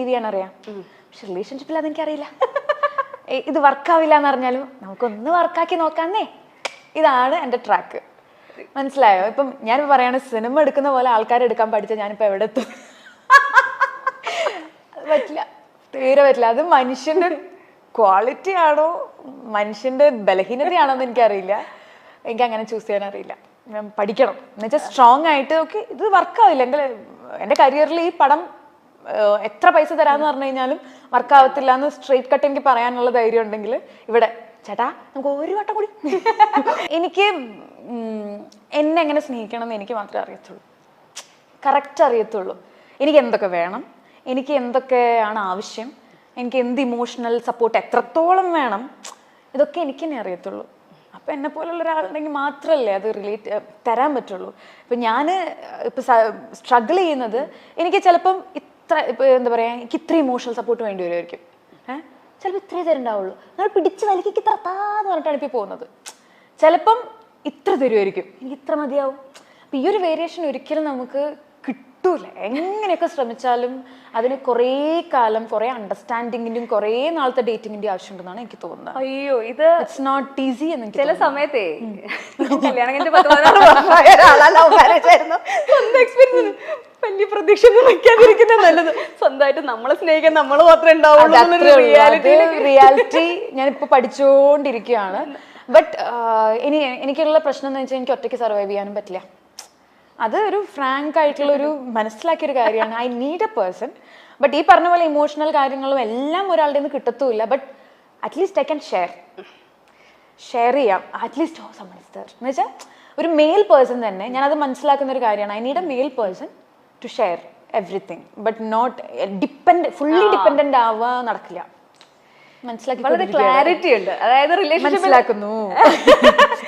അറിയാം, പക്ഷെ റിലേഷൻഷിപ്പിൽ അതെനിക്കറിയില്ല. ഇത് വർക്കാവില്ല എന്ന് പറഞ്ഞാലും നമുക്കൊന്ന് വർക്കാക്കി നോക്കാന്നേ. ഇതാണ് എൻ്റെ ട്രാക്ക്. മനസ്സിലായോ? ഇപ്പം ഞാനിപ്പോൾ പറയാണ്, സിനിമ എടുക്കുന്ന പോലെ ആൾക്കാർ എടുക്കാൻ പഠിച്ച ഞാനിപ്പോൾ എവിടെ എത്തും? അത് പറ്റില്ല, തീരെ പറ്റില്ല. അത് മനുഷ്യൻ്റെ ക്വാളിറ്റി ആണോ മനുഷ്യൻ്റെ ബലഹീനതയാണോ എന്ന് എനിക്കറിയില്ല. എനിക്ക് അങ്ങനെ ചൂസ് ചെയ്യാൻ അറിയില്ല. ഞാൻ പഠിക്കണം എന്നുവെച്ചാൽ സ്ട്രോങ് ആയിട്ട്. ഓക്കെ, ഇത് വർക്കാവില്ല, എൻ്റെ കരിയറിൽ ഈ പടം എത്ര പൈസ തരാന്ന് പറഞ്ഞു കഴിഞ്ഞാലും വർക്കാവത്തില്ല എന്ന് സ്ട്രെയിറ്റ് കട്ട് എനിക്ക് പറയാനുള്ള ധൈര്യം ഉണ്ടെങ്കിൽ ഇവിടെ ചേട്ടാ നമുക്ക് ഒരു വട്ടം കൂടി. എനിക്ക് എന്നെ എങ്ങനെ സ്നേഹിക്കണം എന്ന് എനിക്ക് മാത്രമേ അറിയത്തുള്ളൂ, കറക്റ്റ് അറിയത്തുള്ളൂ. എനിക്ക് എന്തൊക്കെ വേണം, എനിക്ക് എന്തൊക്കെയാണ് ആവശ്യം, എനിക്ക് എന്ത് ഇമോഷണൽ സപ്പോർട്ട് എത്രത്തോളം വേണം, ഇതൊക്കെ എനിക്ക് തന്നെ അറിയത്തുള്ളൂ. അപ്പം എന്നെ പോലുള്ള ഒരാളുണ്ടെങ്കിൽ മാത്രമല്ലേ അത് തരാൻ പറ്റുള്ളൂ. ഇപ്പം ഞാൻ ഇപ്പം സ്ട്രഗിൾ ചെയ്യുന്നത്, എനിക്ക് ചിലപ്പം ഇപ്പം എന്താ പറയുക, എനിക്ക് ഇത്ര ഇമോഷണൽ സപ്പോർട്ട് വേണ്ടി വരുമായിരിക്കും. ചിലപ്പോൾ ഇത്രേ തരുന്നുണ്ടാവുള്ളൂ, നിങ്ങൾ പിടിച്ച് വലിക്ക് തറത്താന്ന് പറഞ്ഞിട്ടാണ് ഇപ്പോൾ പോകുന്നത്. ചിലപ്പം ഇത്ര തരുമായിരിക്കും, എനിക്ക് ഇത്ര മതിയാവും. അപ്പം ഈ ഒരു വേരിയേഷൻ ഒരിക്കലും നമുക്ക് കിട്ടൂല. എങ്ങനെയൊക്കെ ശ്രമിച്ചാലും അതിന് കുറേ കാലം, കുറേ അണ്ടർസ്റ്റാൻഡിങ്ങിൻ്റെയും കുറേ നാളത്തെ ഡേറ്റിങ്ങിൻ്റെയും ആവശ്യമുണ്ടെന്നാണ് എനിക്ക് തോന്നുന്നത്. അയ്യോ, ഇത് ഇറ്റ്സ് നോട്ട് ഈസി എന്ന് ചില സമയത്തേ കല്യാണം വലിയ പ്രതീക്ഷ വയ്ക്കാതിരിക്കുന്ന നല്ലത്. സ്വന്തമായിട്ട് നമ്മളെ സ്നേഹിക്കാൻ നമ്മൾ മാത്രമേ ഉണ്ടാവുള്ളൂ. റിയാലിറ്റി ഞാനിപ്പോൾ പഠിച്ചുകൊണ്ടിരിക്കുകയാണ്. ബട്ട് എനിക്കുള്ള പ്രശ്നം എന്ന് വെച്ചാൽ എനിക്ക് ഒറ്റയ്ക്ക് സർവൈവ് ചെയ്യാനും പറ്റില്ല. അത് ഒരു ഫ്രാങ്ക് ആയിട്ടുള്ള ഒരു മനസ്സിലാക്കിയൊരു കാര്യമാണ്. I need a person. But ഈ പറഞ്ഞ പോലെ ഇമോഷണൽ കാര്യങ്ങളും എല്ലാം ഒരാളുടെ നിന്ന് കിട്ടത്തുമില്ല. But at least I can share ചെയ്യാം. അറ്റ്ലീസ്റ്റ് എന്ന് വെച്ചാൽ ഒരു മെയിൽ പേഴ്സൺ തന്നെ, ഞാനത് മനസ്സിലാക്കുന്ന ഒരു കാര്യമാണ്. I need a male person to share everything. But not fully dependent ആവുക നടക്കില്ല. മനസ്സിലാക്കി, വളരെ ക്ലാരിറ്റി ഉണ്ട്. അതായത് റിലേഷൻഷിപ്പ് മനസ്സിലാക്കുന്നു.